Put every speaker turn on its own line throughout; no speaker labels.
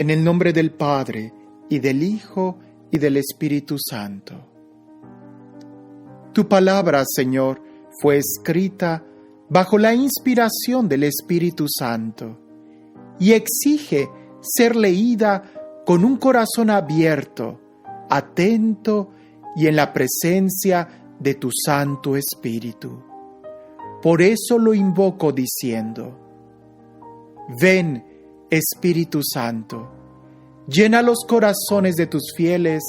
En el nombre del Padre, y del Hijo, y del Espíritu Santo. Tu palabra, Señor, fue escrita bajo la inspiración del Espíritu Santo y exige ser leída con un corazón abierto, atento y en la presencia de tu Santo Espíritu. Por eso lo invoco diciendo: ven, Espíritu Santo, llena los corazones de tus fieles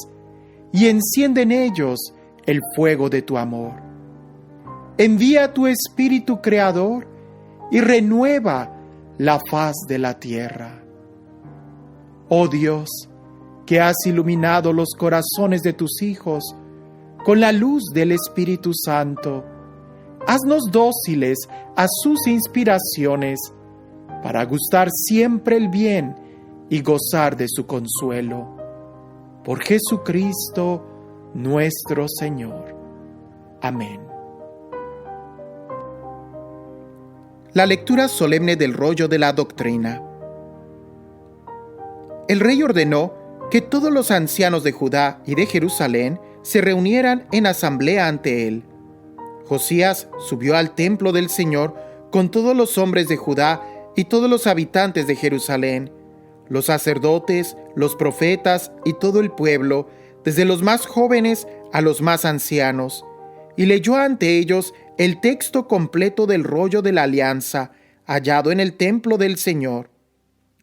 y enciende en ellos el fuego de tu amor. Envía tu Espíritu Creador y renueva la faz de la tierra. Oh Dios, que has iluminado los corazones de tus hijos con la luz del Espíritu Santo, haznos dóciles a sus inspiraciones para gustar siempre el bien y gozar de su consuelo. Por Jesucristo nuestro Señor. Amén. La lectura solemne del rollo de la doctrina. El rey ordenó que todos los ancianos de Judá y de Jerusalén se reunieran en asamblea ante él. Josías subió al templo del Señor con todos los hombres de Judá y todos los habitantes de Jerusalén, los sacerdotes, los profetas y todo el pueblo, desde los más jóvenes a los más ancianos, y leyó ante ellos el texto completo del rollo de la alianza, hallado en el templo del Señor.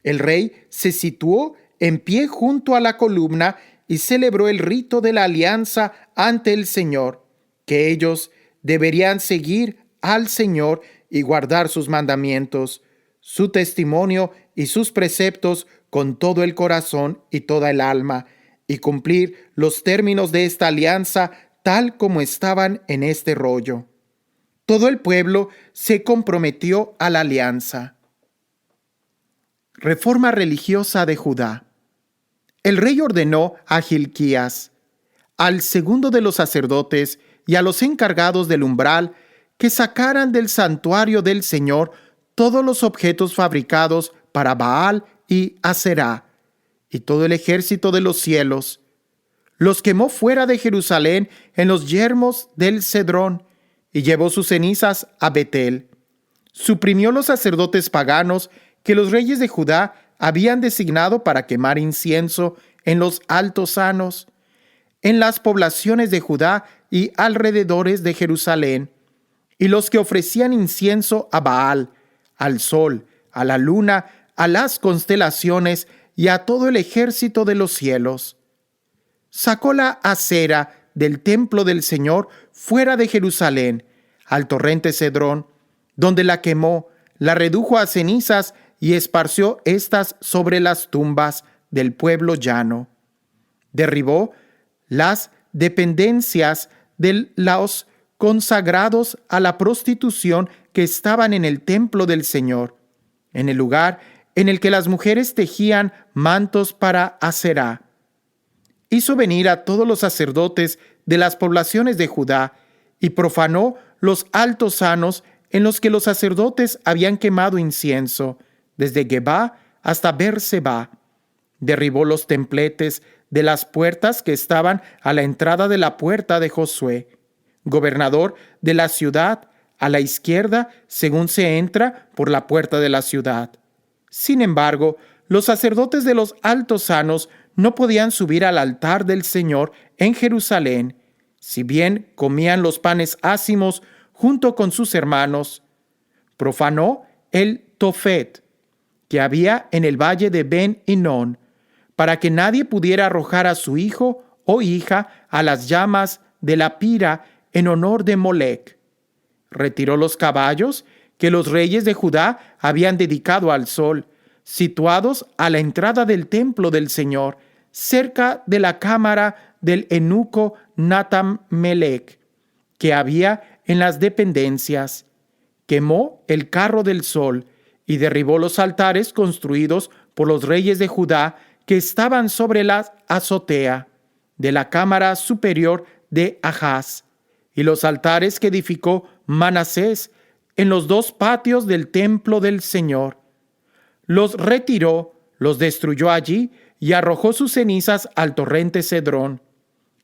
El rey se situó en pie junto a la columna y celebró el rito de la alianza ante el Señor, que ellos deberían seguir al Señor y guardar sus mandamientos, su testimonio y sus preceptos con todo el corazón y toda el alma, y cumplir los términos de esta alianza tal como estaban en este rollo. Todo el pueblo se comprometió a la alianza. Reforma religiosa de Judá. El rey ordenó a Hilquías, al segundo de los sacerdotes y a los encargados del umbral, que sacaran del santuario del Señor todos los objetos fabricados para Baal y Aserá, y todo el ejército de los cielos. Los quemó fuera de Jerusalén en los yermos del Cedrón, y llevó sus cenizas a Betel. Suprimió los sacerdotes paganos que los reyes de Judá habían designado para quemar incienso en los altosanos, en las poblaciones de Judá y alrededores de Jerusalén, y los que ofrecían incienso a Baal, al sol, a la luna, a las constelaciones y a todo el ejército de los cielos. Sacó la acera del templo del Señor fuera de Jerusalén, al torrente Cedrón, donde la quemó, la redujo a cenizas y esparció estas sobre las tumbas del pueblo llano. Derribó las dependencias de los consagrados a la prostitución que estaban en el templo del Señor, en el lugar en el que las mujeres tejían mantos para Aserá. Hizo venir a todos los sacerdotes de las poblaciones de Judá y profanó los altosanos en los que los sacerdotes habían quemado incienso, desde Gebá hasta Berseba. Derribó los templetes de las puertas que estaban a la entrada de la puerta de Josué, gobernador de la ciudad, a la izquierda, según se entra por la puerta de la ciudad. Sin embargo, los sacerdotes de los altosanos no podían subir al altar del Señor en Jerusalén, si bien comían los panes ácimos junto con sus hermanos. Profanó el Tofet, que había en el valle de Ben Hinón, para que nadie pudiera arrojar a su hijo o hija a las llamas de la pira en honor de Molec. Retiró los caballos que los reyes de Judá habían dedicado al sol, situados a la entrada del templo del Señor, cerca de la cámara del eunuco Natamelec, que había en las dependencias. Quemó el carro del sol y derribó los altares construidos por los reyes de Judá que estaban sobre la azotea de la cámara superior de Ahaz, y los altares que edificó Manasés en los dos patios del templo del Señor. Los retiró, los destruyó allí y arrojó sus cenizas al torrente Cedrón.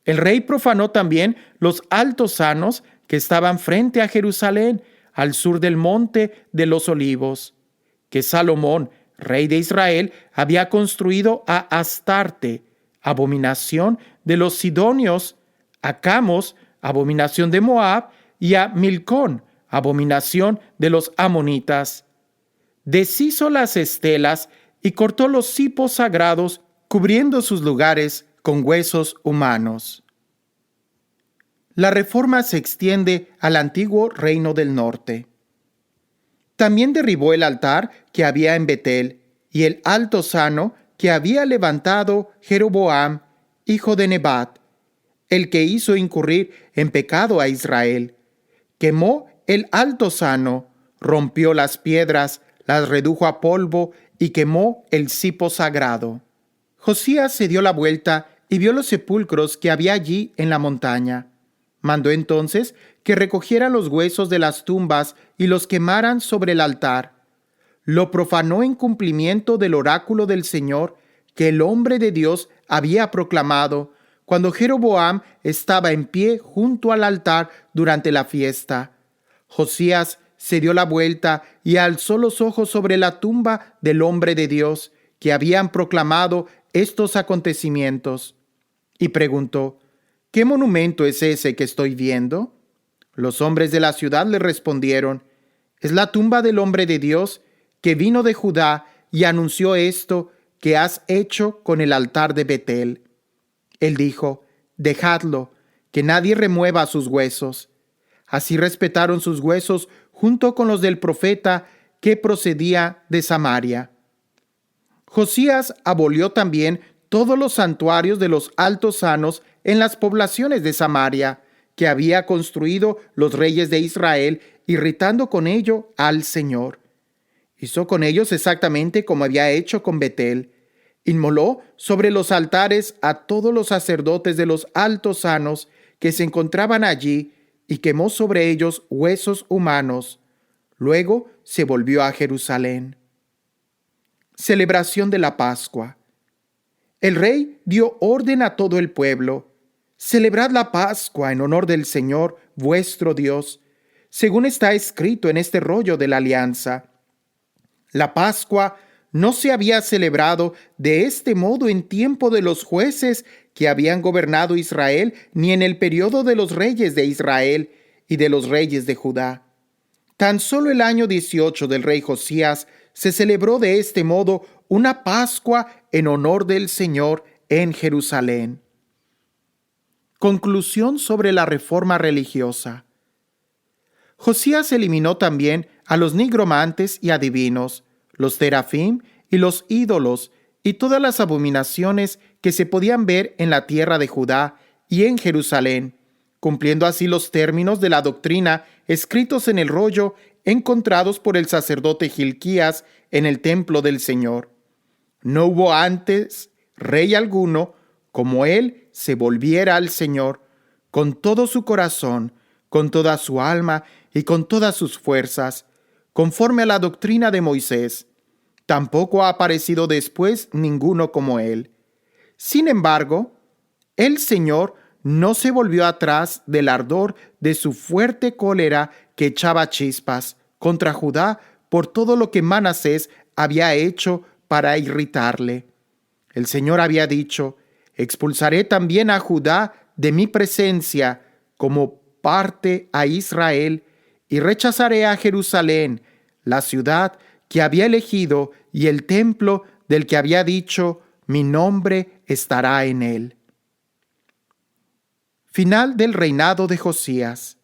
El rey profanó también los altosanos que estaban frente a Jerusalén, al sur del monte de los Olivos, que Salomón, rey de Israel, había construido a Astarte, abominación de los sidonios, a Camos, abominación de Moab, y a Milcón, abominación de los amonitas. Deshizo las estelas y cortó los cipos sagrados, cubriendo sus lugares con huesos humanos. La reforma se extiende al antiguo reino del norte. También derribó el altar que había en Betel y el altozano que había levantado Jeroboam, hijo de Nebat, el que hizo incurrir en pecado a Israel. Quemó el altozano, rompió las piedras, las redujo a polvo y quemó el cipo sagrado. Josías se dio la vuelta y vio los sepulcros que había allí en la montaña. Mandó entonces que recogieran los huesos de las tumbas y los quemaran sobre el altar. Lo profanó en cumplimiento del oráculo del Señor que el hombre de Dios había proclamado cuando Jeroboam estaba en pie junto al altar durante la fiesta. Josías se dio la vuelta y alzó los ojos sobre la tumba del hombre de Dios que habían proclamado estos acontecimientos y preguntó: ¿Qué monumento es ese que estoy viendo? Los hombres de la ciudad le respondieron: es la tumba del hombre de Dios que vino de Judá y anunció esto que has hecho con el altar de Betel. Él dijo: dejadlo, que nadie remueva sus huesos. Así respetaron sus huesos junto con los del profeta que procedía de Samaria. Josías abolió también todos los santuarios de los altosanos en las poblaciones de Samaria, que había construido los reyes de Israel, irritando con ello al Señor. Hizo con ellos exactamente como había hecho con Betel. Inmoló sobre los altares a todos los sacerdotes de los altosanos que se encontraban allí y quemó sobre ellos huesos humanos. Luego se volvió a Jerusalén. Celebración de la Pascua. El rey dio orden a todo el pueblo: celebrad la Pascua en honor del Señor vuestro Dios, según está escrito en este rollo de la alianza. La Pascua no se había celebrado de este modo en tiempo de los jueces que habían gobernado Israel, ni en el periodo de los reyes de Israel y de los reyes de Judá. Tan solo el año 18 del rey Josías se celebró de este modo una Pascua en honor del Señor en Jerusalén. Conclusión sobre la reforma religiosa. Josías eliminó también a los nigromantes y adivinos, los terafim y los ídolos y todas las abominaciones que se podían ver en la tierra de Judá y en Jerusalén, cumpliendo así los términos de la doctrina escritos en el rollo encontrados por el sacerdote Hilquías en el templo del Señor. No hubo antes rey alguno como él se volviera al Señor con todo su corazón, con toda su alma y con todas sus fuerzas, conforme a la doctrina de Moisés. Tampoco ha aparecido después ninguno como él. Sin embargo, el Señor no se volvió atrás del ardor de su fuerte cólera que echaba chispas contra Judá por todo lo que Manasés había hecho para irritarle. El Señor había dicho: expulsaré también a Judá de mi presencia como parte a Israel, y rechazaré a Jerusalén, la ciudad que había elegido y el templo del que había dicho: mi nombre estará en él. Final del reinado de Josías.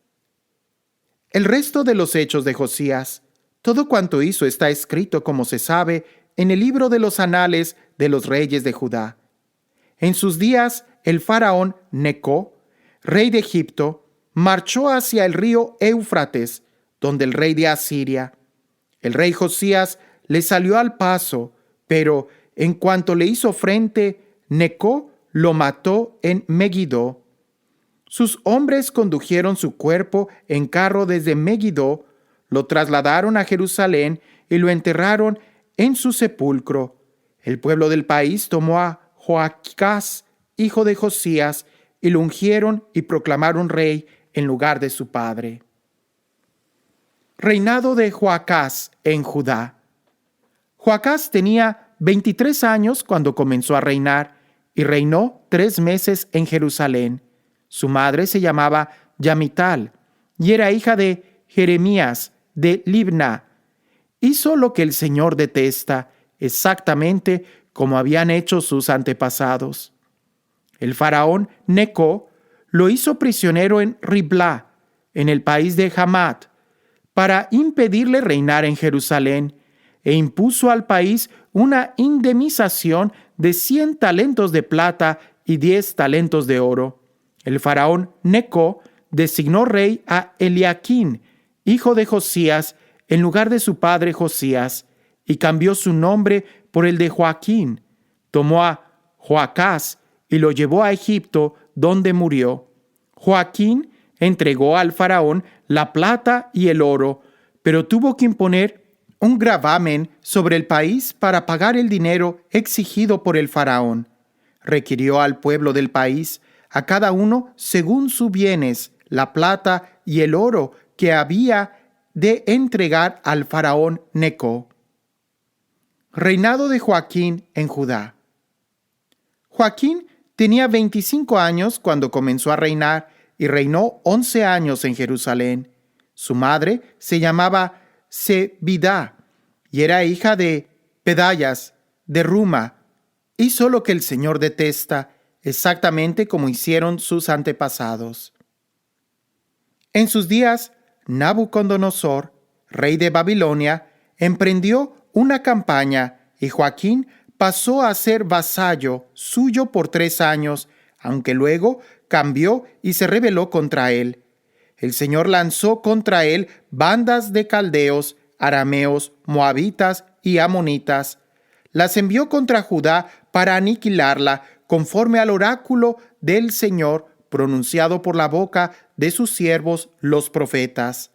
El resto de los hechos de Josías, todo cuanto hizo, está escrito, como se sabe, en el libro de los anales de los reyes de Judá. En sus días, el faraón Neco, rey de Egipto, marchó hacia el río Éufrates, donde el rey de Asiria. El rey Josías le salió al paso, pero en cuanto le hizo frente, Neco lo mató en Megiddo. Sus hombres condujeron su cuerpo en carro desde Megiddo, lo trasladaron a Jerusalén y lo enterraron en su sepulcro. El pueblo del país tomó a Joacás, hijo de Josías, y lo ungieron y proclamaron rey en lugar de su padre. Reinado de Joacás en Judá. Joacás tenía 23 años cuando comenzó a reinar y reinó 3 meses en Jerusalén. Su madre se llamaba Yamital y era hija de Jeremías de Libna. Hizo lo que el Señor detesta, exactamente como habían hecho sus antepasados. El faraón Neco lo hizo prisionero en Riblá, en el país de Hamat, para impedirle reinar en Jerusalén, e impuso al país una indemnización de 100 talentos de plata y 10 talentos de oro. El faraón Neco designó rey a Eliaquín, hijo de Josías, en lugar de su padre Josías, y cambió su nombre por el de Joaquín. Tomó a Joacás y lo llevó a Egipto, donde murió. Joaquín entregó al faraón la plata y el oro, pero tuvo que imponer un gravamen sobre el país para pagar el dinero exigido por el faraón. Requirió al pueblo del país, a cada uno según sus bienes, la plata y el oro que había de entregar al faraón Neco. Reinado de Joaquín en Judá. Joaquín tenía 25 años cuando comenzó a reinar y reinó 11 años en Jerusalén. Su madre se llamaba Zebidá y era hija de Pedayas de Ruma. Hizo lo que el Señor detesta, exactamente como hicieron sus antepasados. En sus días, Nabucodonosor, rey de Babilonia, emprendió una campaña y Joaquín pasó a ser vasallo suyo por 3 años, aunque luego cambió y se rebeló contra él. El Señor lanzó contra él bandas de caldeos, arameos, moabitas y amonitas. Las envió contra Judá para aniquilarla, conforme al oráculo del Señor pronunciado por la boca de sus siervos los profetas.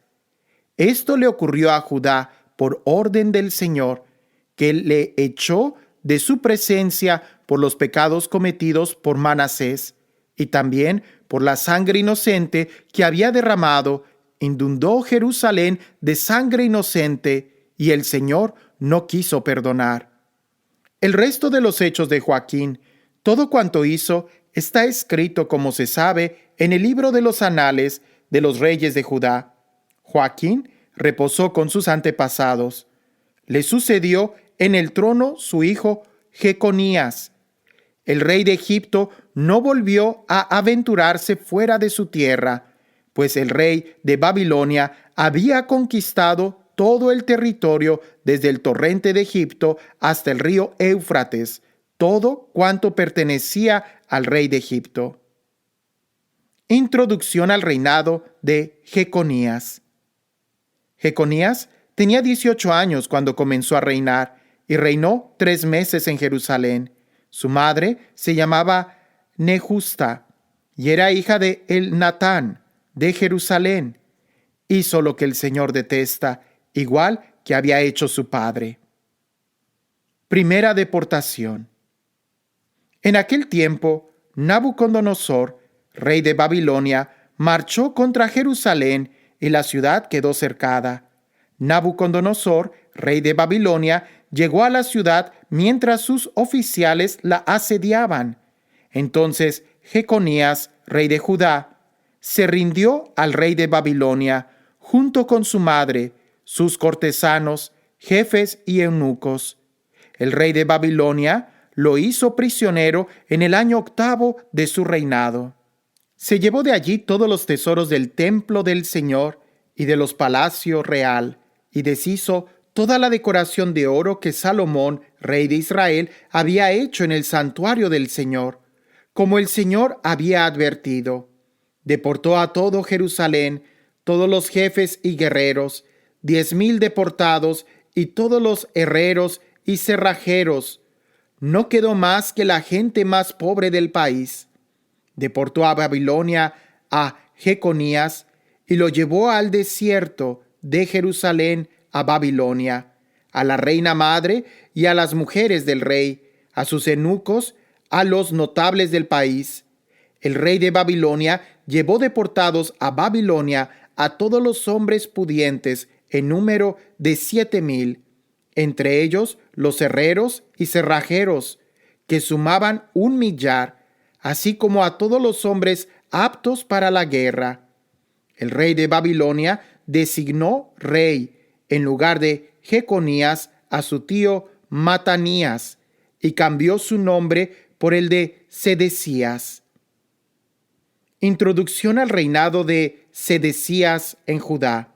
Esto le ocurrió a Judá por orden del Señor, que le echó de su presencia por los pecados cometidos por Manasés, y también por la sangre inocente que había derramado, inundó Jerusalén de sangre inocente, y el Señor no quiso perdonar. El resto de los hechos de Joaquín, todo cuanto hizo, está escrito, como se sabe, en el libro de los anales de los reyes de Judá. Joaquín reposó con sus antepasados. Le sucedió en el trono su hijo Jeconías. El rey de Egipto no volvió a aventurarse fuera de su tierra, pues el rey de Babilonia había conquistado todo el territorio desde el torrente de Egipto hasta el río Éufrates, todo cuanto pertenecía al rey de Egipto. Introducción al reinado de Jeconías. Jeconías tenía 18 años cuando comenzó a reinar y reinó 3 meses en Jerusalén. Su madre se llamaba Nehusta y era hija de Elnatán de Jerusalén. Hizo lo que el Señor detesta, igual que había hecho su padre. Primera deportación. En aquel tiempo, Nabucodonosor, rey de Babilonia, marchó contra Jerusalén y la ciudad quedó cercada. Nabucodonosor, rey de Babilonia, llegó a la ciudad mientras sus oficiales la asediaban. Entonces Jeconías, rey de Judá, se rindió al rey de Babilonia, junto con su madre, sus cortesanos, jefes y eunucos. El rey de Babilonia lo hizo prisionero en el año 8 de su reinado. Se llevó de allí todos los tesoros del templo del Señor y de los palacios real, y deshizo toda la decoración de oro que Salomón, rey de Israel, había hecho en el santuario del Señor, como el Señor había advertido. Deportó a todo Jerusalén, todos los jefes y guerreros, 10,000 deportados, y todos los herreros y cerrajeros. No quedó más que la gente más pobre del país. Deportó a Babilonia a Jeconías y lo llevó al desierto de Jerusalén a Babilonia, a la reina madre y a las mujeres del rey, a sus eunucos, a los notables del país. El rey de Babilonia llevó deportados a Babilonia a todos los hombres pudientes en número de 7,000, entre ellos los herreros y cerrajeros, que sumaban 1,000,000, así como a todos los hombres aptos para la guerra. El rey de Babilonia designó rey en lugar de Jeconías a su tío Matanías y cambió su nombre por el de Sedecías. Introducción al reinado de Sedecías en Judá.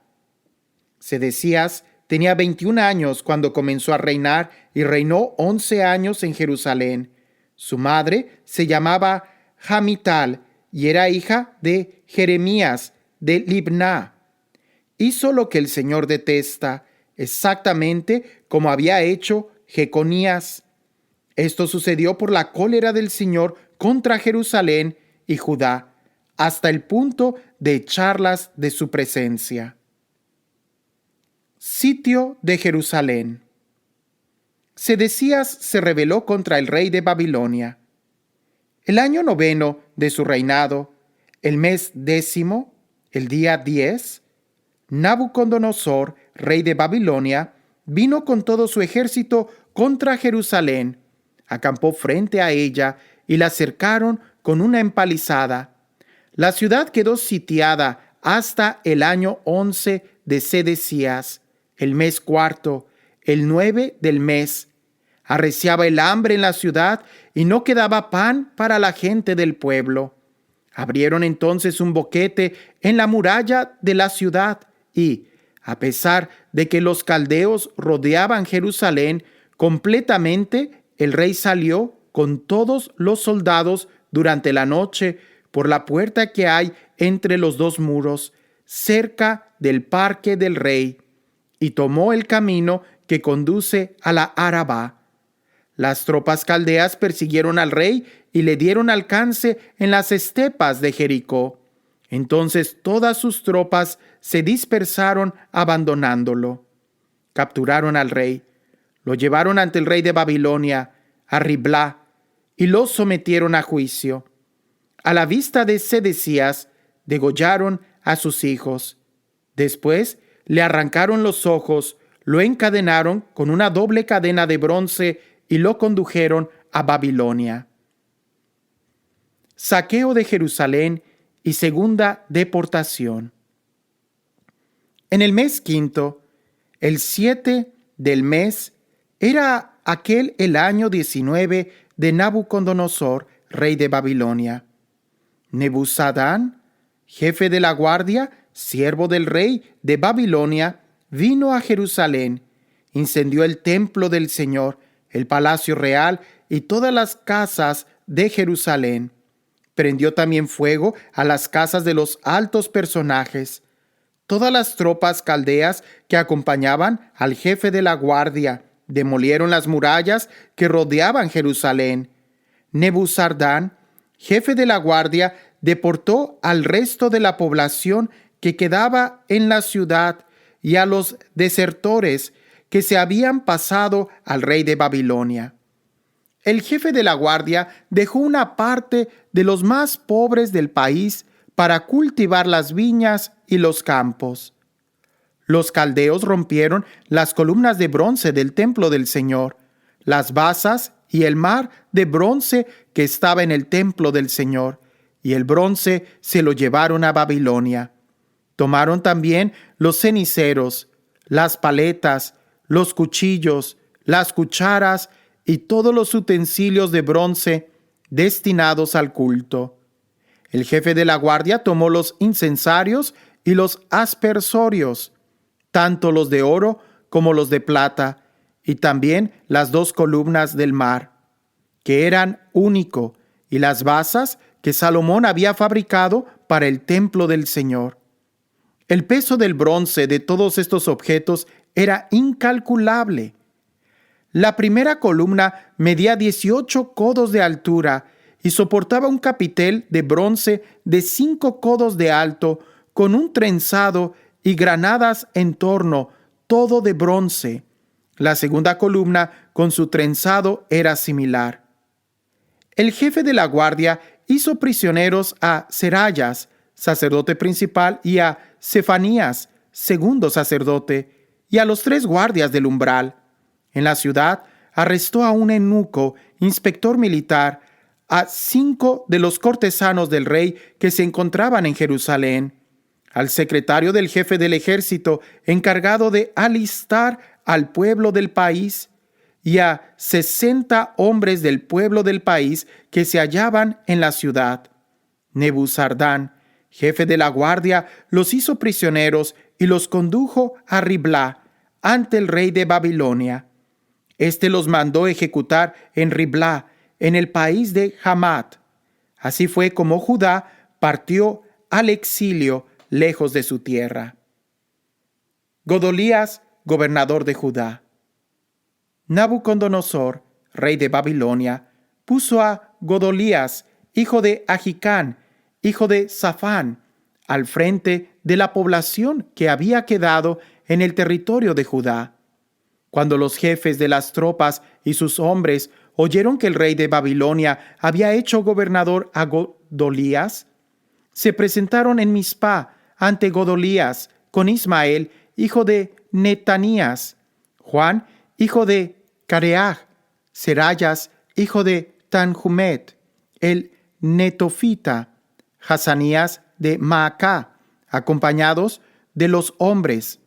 Sedecías tenía 21 años cuando comenzó a reinar y reinó 11 años en Jerusalén. Su madre se llamaba Hamital y era hija de Jeremías de Libná. Hizo lo que el Señor detesta, exactamente como había hecho Jeconías. Esto sucedió por la cólera del Señor contra Jerusalén y Judá, hasta el punto de echarlas de su presencia. Sitio de Jerusalén. Sedecías se rebeló contra el rey de Babilonia. El año 9 de su reinado, el mes 10, el día 10, Nabucodonosor, rey de Babilonia, vino con todo su ejército contra Jerusalén, acampó frente a ella y la cercaron con una empalizada. La ciudad quedó sitiada hasta el año 11 de Sedecías, el mes 4, el 9 del mes. Arreciaba el hambre en la ciudad y no quedaba pan para la gente del pueblo. Abrieron entonces un boquete en la muralla de la ciudad y, a pesar de que los caldeos rodeaban Jerusalén completamente, el rey salió con todos los soldados durante la noche por la puerta que hay entre los dos muros, cerca del parque del rey, y tomó el camino que conduce a la Arabá. Las tropas caldeas persiguieron al rey y le dieron alcance en las estepas de Jericó. Entonces todas sus tropas se dispersaron abandonándolo. Capturaron al rey, lo llevaron ante el rey de Babilonia, a Riblá, y lo sometieron a juicio. A la vista de Sedecías, degollaron a sus hijos. Después le arrancaron los ojos, lo encadenaron con una doble cadena de bronce y lo condujeron a Babilonia. Saqueo de Jerusalén y segunda deportación. En el mes 5, el 7 del mes, era aquel el año 19 de Nabucodonosor, rey de Babilonia. Nebuzaradán, jefe de la guardia, siervo del rey de Babilonia, vino a Jerusalén, incendió el templo del Señor, el palacio real y todas las casas de Jerusalén. Prendió también fuego a las casas de los altos personajes. Todas las tropas caldeas que acompañaban al jefe de la guardia demolieron las murallas que rodeaban Jerusalén. Nebuzaradán, jefe de la guardia, deportó al resto de la población que quedaba en la ciudad y a los desertores que se habían pasado al rey de Babilonia. El jefe de la guardia dejó una parte de los más pobres del país para cultivar las viñas y los campos. Los caldeos rompieron las columnas de bronce del templo del Señor, las basas y el mar de bronce que estaba en el templo del Señor, y el bronce se lo llevaron a Babilonia. Tomaron también los ceniceros, las paletas, los cuchillos, las cucharas y todos los utensilios de bronce destinados al culto. El jefe de la guardia tomó los incensarios y los aspersorios, tanto los de oro como los de plata, y también las 2 columnas del mar, que eran único, y las basas que Salomón había fabricado para el templo del Señor. El peso del bronce de todos estos objetos era incalculable. La primera columna medía 18 codos de altura y soportaba un capitel de bronce de 5 codos de alto, con un trenzado y granadas en torno, todo de bronce. La segunda columna, con su trenzado, era similar. El jefe de la guardia hizo prisioneros a Serayas, sacerdote principal, y a Sefanías, segundo sacerdote, y a los 3 guardias del umbral. En la ciudad arrestó a un eunuco, inspector militar, a 5 de los cortesanos del rey que se encontraban en Jerusalén, al secretario del jefe del ejército encargado de alistar al pueblo del país, y a 60 hombres del pueblo del país que se hallaban en la ciudad. Nebuzardán, jefe de la guardia, los hizo prisioneros y los condujo a Riblá, ante el rey de Babilonia. Este los mandó ejecutar en Riblá, en el país de Hamat. Así fue como Judá partió al exilio lejos de su tierra. Godolías, gobernador de Judá. Nabucodonosor, rey de Babilonia, puso a Godolías, hijo de Ahicán, hijo de Safán, al frente de la población que había quedado en el territorio de Judá. Cuando los jefes de las tropas y sus hombres oyeron que el rey de Babilonia había hecho gobernador a Godolías, se presentaron en Mizpá ante Godolías con Ismael, hijo de Netanías, Juan, hijo de Careaj, Serayas, hijo de Tanhumet, el netofita, Hazanías de Maacá, acompañados de los hombres.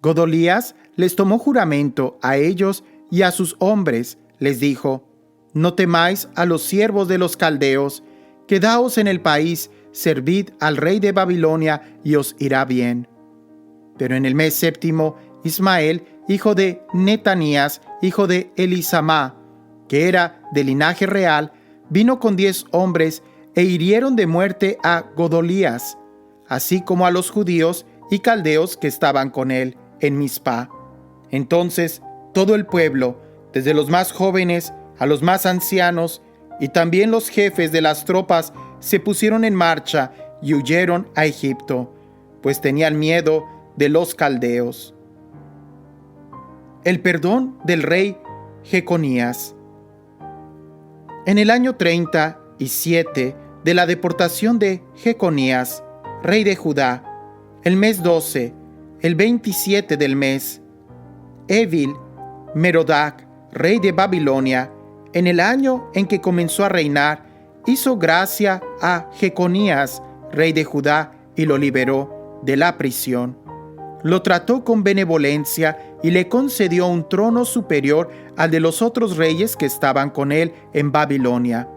Godolías les tomó juramento a ellos y a sus hombres. Les dijo: no temáis a los siervos de los caldeos, quedaos en el país, servid al rey de Babilonia y os irá bien. Pero en el mes 7, Ismael, hijo de Netanías, hijo de Elisamá, que era de linaje real, vino con 10 hombres e hirieron de muerte a Godolías, así como a los judíos y caldeos que estaban con él en Mizpá. Entonces todo el pueblo, desde los más jóvenes a los más ancianos, y también los jefes de las tropas, se pusieron en marcha y huyeron a Egipto, pues tenían miedo de los caldeos. El perdón del rey Jeconías. En el año 37 de la deportación de Jeconías, rey de Judá, el mes 12, el 27 del mes, Evil Merodac, rey de Babilonia, en el año en que comenzó a reinar, hizo gracia a Jeconías, rey de Judá, y lo liberó de la prisión. Lo trató con benevolencia y le concedió un trono superior al de los otros reyes que estaban con él en Babilonia.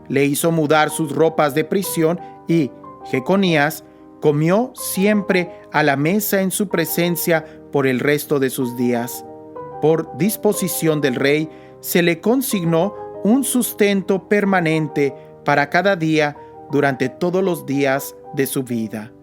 Le hizo mudar sus ropas de prisión y Jeconías comió siempre a la mesa en su presencia por el resto de sus días. Por disposición del rey, se le consignó un sustento permanente para cada día durante todos los días de su vida.